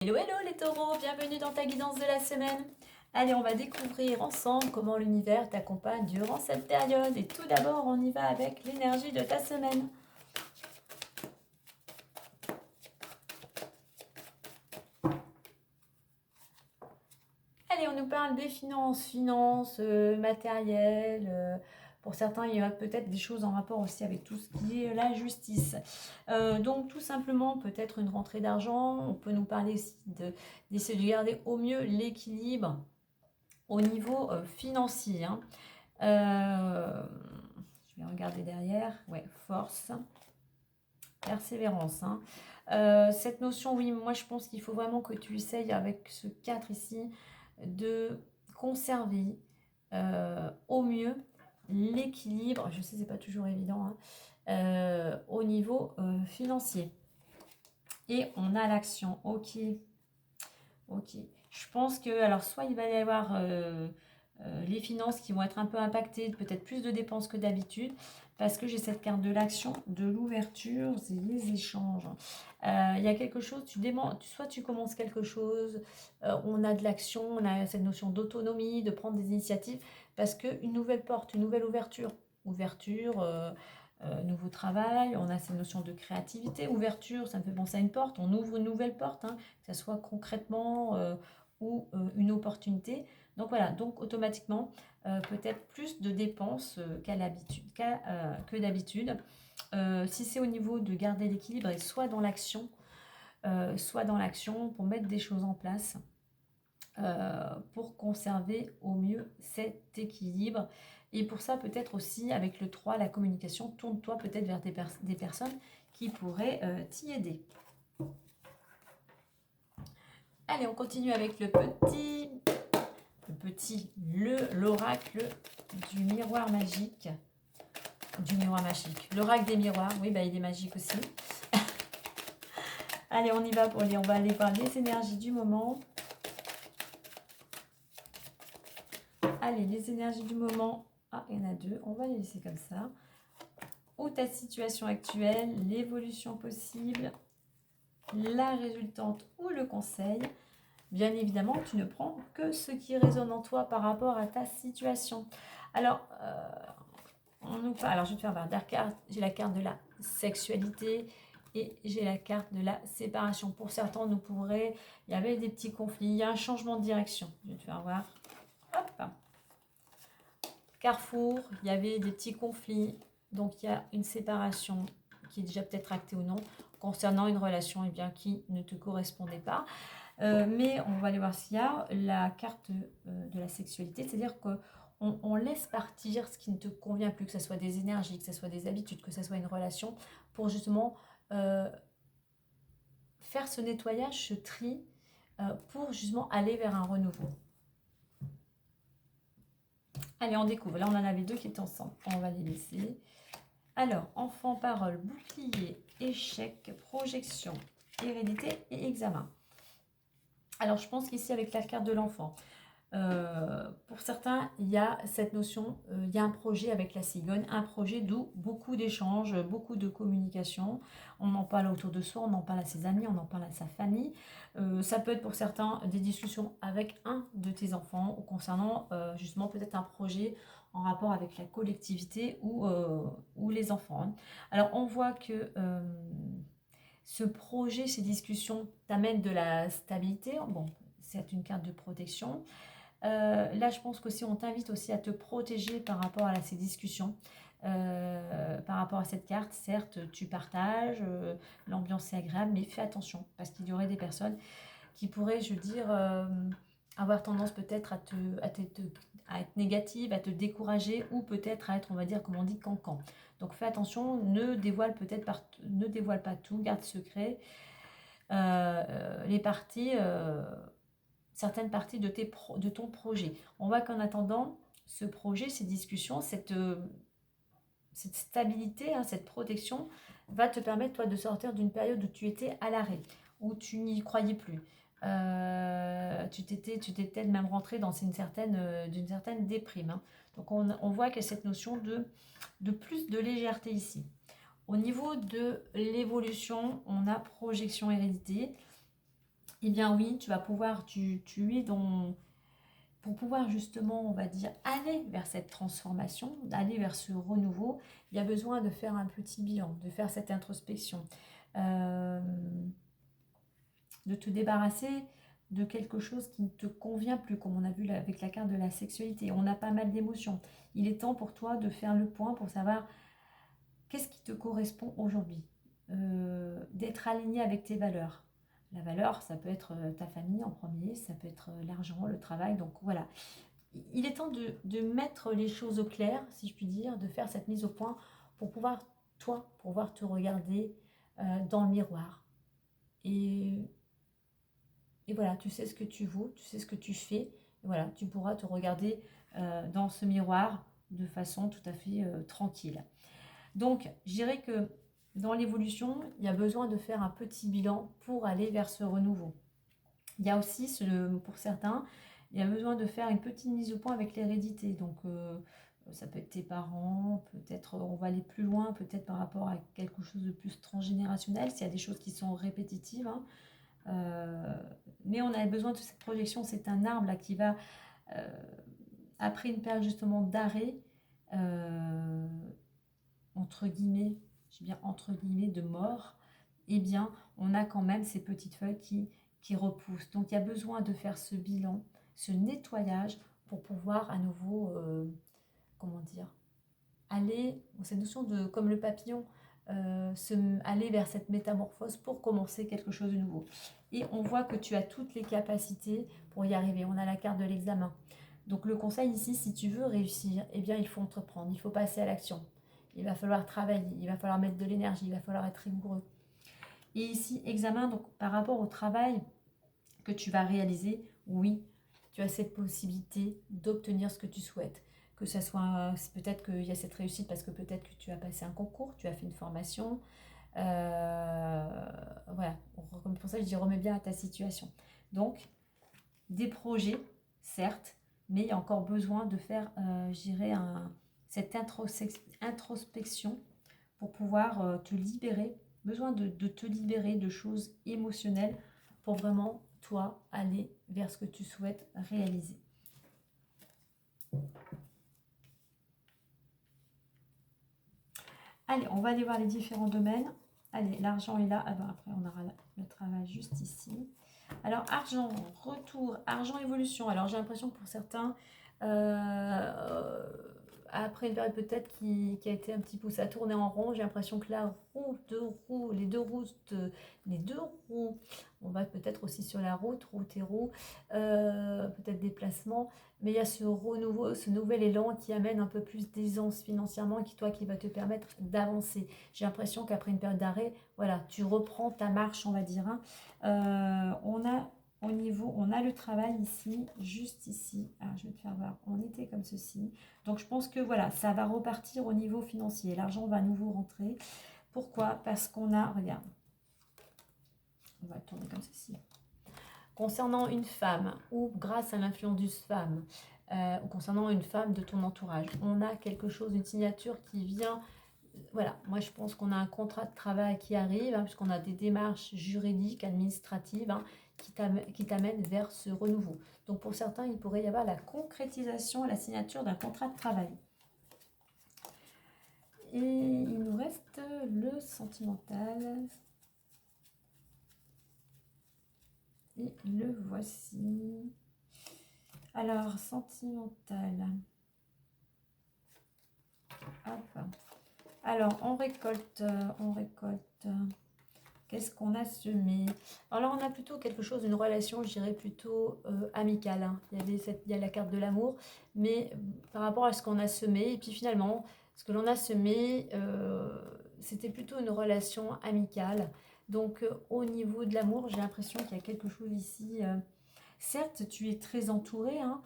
Hello hello les taureaux, bienvenue dans ta guidance de la semaine. Allez, on va découvrir ensemble comment l'univers t'accompagne durant cette période. Et tout d'abord, on y va avec l'énergie de ta semaine. Allez, on nous parle des finances, matériel. Pour certains, il y aura peut-être des choses en rapport aussi avec tout ce qui est la justice. Donc, tout simplement, peut-être une rentrée d'argent. On peut nous parler aussi d'essayer de garder au mieux l'équilibre au niveau financier. Je vais regarder derrière. Ouais, force, persévérance. Cette notion, oui, moi je pense qu'il faut vraiment que tu essayes avec ce 4 ici de conserver au mieux l'équilibre. Je sais, c'est pas toujours évident au niveau financier. Et on a l'action. Ok. Je pense que, alors, soit il va y avoir les finances qui vont être un peu impactées, peut-être plus de dépenses que d'habitude, parce que j'ai cette carte de l'action, de l'ouverture et les échanges. Il y a quelque chose, soit tu commences quelque chose, on a de l'action, on a cette notion d'autonomie, de prendre des initiatives, parce qu'une nouvelle porte, une nouvelle ouverture, nouveau travail, on a cette notion de créativité, ouverture, ça me fait penser à une porte, on ouvre une nouvelle porte, que ce soit concrètement ou une opportunité. Donc voilà, donc automatiquement, peut-être plus de dépenses que d'habitude. Si c'est au niveau de garder l'équilibre et soit dans l'action pour mettre des choses en place. Pour conserver au mieux cet équilibre. Et pour ça, peut-être aussi avec le 3, la communication, tourne-toi peut-être vers des personnes qui pourraient t'y aider. Allez, on continue avec l'oracle du miroir magique. L'oracle des miroirs, oui, il est magique aussi. Allez, on y va on va aller voir les énergies du moment. Allez, les énergies du moment. Ah, il y en a deux, on va les laisser comme ça. Ou ta situation actuelle, l'évolution possible, la résultante ou le conseil. Bien évidemment, tu ne prends que ce qui résonne en toi par rapport à ta situation. Alors, je vais te faire voir. J'ai la carte de la sexualité et j'ai la carte de la séparation. Pour certains, il y avait des petits conflits, il y a un changement de direction. Je vais te faire voir. Hop. Carrefour, il y avait des petits conflits. Donc, il y a une séparation qui est déjà peut-être actée ou non concernant une relation qui ne te correspondait pas. Mais on va aller voir s'il y a la carte de la sexualité, c'est-à-dire qu'on laisse partir ce qui ne te convient plus, que ce soit des énergies, que ce soit des habitudes, que ce soit une relation, pour justement faire ce nettoyage, ce tri, pour justement aller vers un renouveau. Allez, on découvre. Là, on en avait deux qui étaient ensemble. On va les laisser. Alors, enfant, parole, bouclier, échec, projection, hérédité et examen. Alors, je pense qu'ici, avec la carte de l'enfant, pour certains, il y a cette notion, il y a un projet avec la cigogne, un projet d'où beaucoup d'échanges, beaucoup de communication. On en parle autour de soi, on en parle à ses amis, on en parle à sa famille. Ça peut être pour certains des discussions avec un de tes enfants ou concernant justement peut-être un projet en rapport avec la collectivité ou les enfants. Alors, on voit que ce projet, ces discussions t'amènent de la stabilité. Bon, c'est une carte de protection. Là, je pense qu'aussi, on t'invite aussi à te protéger par rapport à ces discussions. Par rapport à cette carte, certes, tu partages, l'ambiance est agréable, mais fais attention, parce qu'il y aurait des personnes qui pourraient, avoir tendance peut-être à être négative, à te décourager, ou peut-être à être, on va dire, comme on dit, cancan. Donc fais attention, ne dévoile pas tout, garde secret certaines parties de ton projet. On voit qu'en attendant, ce projet, ces discussions, cette stabilité, cette protection, va te permettre, toi, de sortir d'une période où tu étais à l'arrêt, où tu n'y croyais plus. Tu t'étais même rentré dans d'une certaine déprime. Donc, on voit qu'il y a cette notion de plus de légèreté ici. Au niveau de l'évolution, on a projection hérédité. Eh bien oui, tu vas pouvoir, tu es dans... Pour pouvoir justement, on va dire, aller vers cette transformation, aller vers ce renouveau, il y a besoin de faire un petit bilan, de faire cette introspection, euh, de te débarrasser de quelque chose qui ne te convient plus, comme on a vu avec la carte de la sexualité. On a pas mal d'émotions. Il est temps pour toi de faire le point pour savoir qu'est-ce qui te correspond aujourd'hui, d'être aligné avec tes valeurs. La valeur, ça peut être ta famille en premier, ça peut être l'argent, le travail. Donc voilà, il est temps de mettre les choses au clair, si je puis dire, de faire cette mise au point pour pouvoir, toi, pouvoir te regarder dans le miroir. Et, et voilà, tu sais ce que tu vaux, tu sais ce que tu fais. Et voilà, tu pourras te regarder dans ce miroir de façon tout à fait tranquille. Donc, je dirais que dans l'évolution, il y a besoin de faire un petit bilan pour aller vers ce renouveau. Il y a aussi, pour certains, il y a besoin de faire une petite mise au point avec l'hérédité. Donc, ça peut être tes parents, peut-être on va aller plus loin, peut-être par rapport à quelque chose de plus transgénérationnel, s'il y a des choses qui sont répétitives. Hein. Mais on a besoin de cette projection. C'est un arbre là qui va, euh, après une période justement d'arrêt, euh, entre guillemets, je dis bien entre guillemets, de mort, eh bien, on a quand même ces petites feuilles qui repoussent. Donc, il y a besoin de faire ce bilan, ce nettoyage pour pouvoir à nouveau, comment dire, aller, cette notion de, comme le papillon, aller vers cette métamorphose pour commencer quelque chose de nouveau. Et on voit que tu as toutes les capacités pour y arriver. On a la carte de l'examen. Donc le conseil ici, si tu veux réussir, eh bien il faut entreprendre, il faut passer à l'action. Il va falloir travailler, il va falloir mettre de l'énergie, il va falloir être rigoureux. Et ici, examen, donc par rapport au travail que tu vas réaliser, oui, tu as cette possibilité d'obtenir ce que tu souhaites. Que ça soit, peut-être qu'il y a cette réussite parce que peut-être que tu as passé un concours, tu as fait une formation. Voilà, pour ça je dis remets bien à ta situation. Donc, des projets, certes, mais il y a encore besoin de faire, je dirais, cette introspection pour pouvoir te libérer, besoin de te libérer de choses émotionnelles pour vraiment, toi, aller vers ce que tu souhaites réaliser. Allez, on va aller voir les différents domaines. Allez, l'argent est là. Ah ben, après, on aura le travail juste ici. Alors, argent, retour, argent, évolution. Alors, j'ai l'impression que pour certains, après une période peut-être qui a été un petit peu, ça a tourné en rond, j'ai l'impression que la roue, les deux roues, on va peut-être aussi sur la route et roues, peut-être déplacement, mais il y a ce renouveau, ce nouvel élan qui amène un peu plus d'aisance financièrement, qui va te permettre d'avancer. J'ai l'impression qu'après une période d'arrêt, voilà, tu reprends ta marche, on va dire. Hein. On a au niveau, on a le travail ici, juste ici. Alors, je vais te faire voir, on était comme ceci. Donc, je pense que voilà, ça va repartir au niveau financier. L'argent va à nouveau rentrer. Pourquoi? Parce qu'on a, regarde, on va tourner comme ceci. Concernant une femme, ou grâce à l'influence d'une femme, ou concernant une femme de ton entourage, on a quelque chose, une signature qui vient. Voilà, moi je pense qu'on a un contrat de travail qui arrive, hein, puisqu'on a des démarches juridiques, administratives, hein, qui t'amènent vers ce renouveau. Donc pour certains, il pourrait y avoir la concrétisation, la signature d'un contrat de travail. Et il nous reste le sentimental. Et le voici. Alors, sentimental. Hop. Alors, on récolte. Qu'est-ce qu'on a semé? Alors là, on a plutôt quelque chose, une relation, je dirais plutôt amicale. Hein. Il y a la carte de l'amour, mais par rapport à ce qu'on a semé, et puis finalement, ce que l'on a semé, c'était plutôt une relation amicale. Donc, au niveau de l'amour, j'ai l'impression qu'il y a quelque chose ici. Certes, tu es très entouré, hein,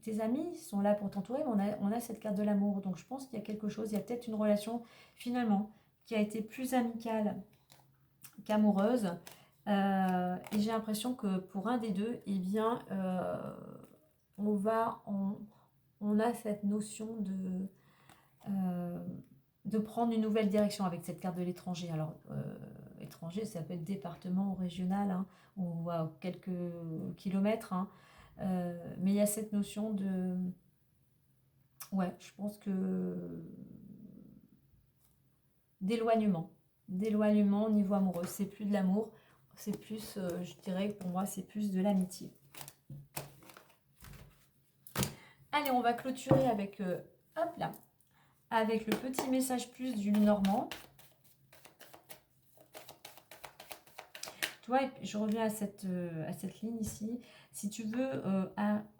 tes amis sont là pour t'entourer, mais on a cette carte de l'amour. Donc, je pense qu'il y a quelque chose, il y a peut-être une relation finalement qui a été plus amicale qu'amoureuse. Et j'ai l'impression que pour un des deux, eh bien, on a cette notion de prendre une nouvelle direction avec cette carte de l'étranger. Alors, étranger, ça peut être département ou régional, hein, ou à quelques kilomètres, hein. Mais il y a cette notion de... Ouais, je pense que d'éloignement. D'éloignement au niveau amoureux. C'est plus de l'amour, c'est plus, je dirais que pour moi, c'est plus de l'amitié. Allez, on va clôturer avec, hop là, avec le petit message plus du Normand. Tu vois, je reviens à cette ligne ici. Si tu veux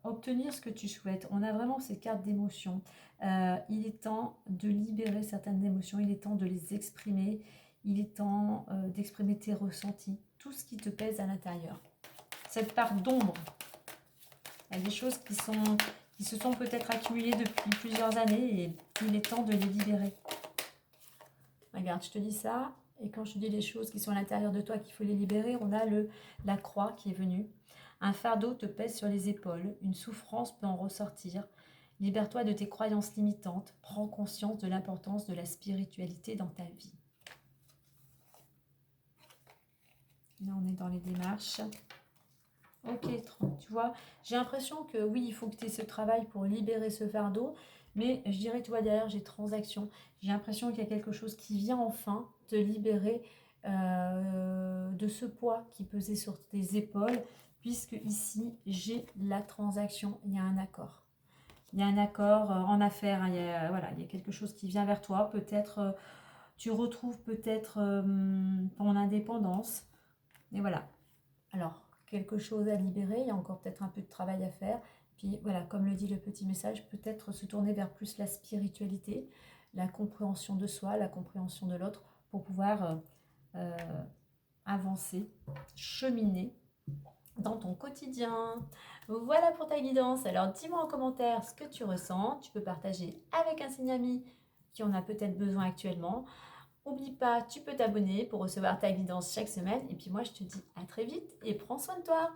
obtenir ce que tu souhaites, on a vraiment ces cartes d'émotions. Il est temps de libérer certaines émotions, il est temps de les exprimer, il est temps d'exprimer tes ressentis, tout ce qui te pèse à l'intérieur. Cette part d'ombre, il y a des choses qui se sont peut-être accumulées depuis plusieurs années et il est temps de les libérer. Regarde, je te dis ça. Et quand je te dis les choses qui sont à l'intérieur de toi qu'il faut les libérer, on a la croix qui est venue. Un fardeau te pèse sur les épaules, une souffrance peut en ressortir. Libère-toi de tes croyances limitantes, prends conscience de l'importance de la spiritualité dans ta vie. Là, on est dans les démarches. Ok, tu vois, j'ai l'impression que oui, il faut que tu aies ce travail pour libérer ce fardeau. Mais je dirais, tu vois, derrière, j'ai transaction. J'ai l'impression qu'il y a quelque chose qui vient enfin te libérer de ce poids qui pesait sur tes épaules. Puisque ici, j'ai la transaction. Il y a un accord. Il y a un accord en affaires. Hein, voilà, il y a quelque chose qui vient vers toi. Peut-être, tu retrouves peut-être ton indépendance. Et voilà. Alors, quelque chose à libérer. Il y a encore peut-être un peu de travail à faire. Puis voilà, comme le dit le petit message, peut-être se tourner vers plus la spiritualité, la compréhension de soi, la compréhension de l'autre, pour pouvoir avancer, cheminer dans ton quotidien. Voilà pour ta guidance. Alors dis-moi en commentaire ce que tu ressens. Tu peux partager avec un signe ami qui en a peut-être besoin actuellement. N'oublie pas, tu peux t'abonner pour recevoir ta guidance chaque semaine. Et puis moi, je te dis à très vite et prends soin de toi.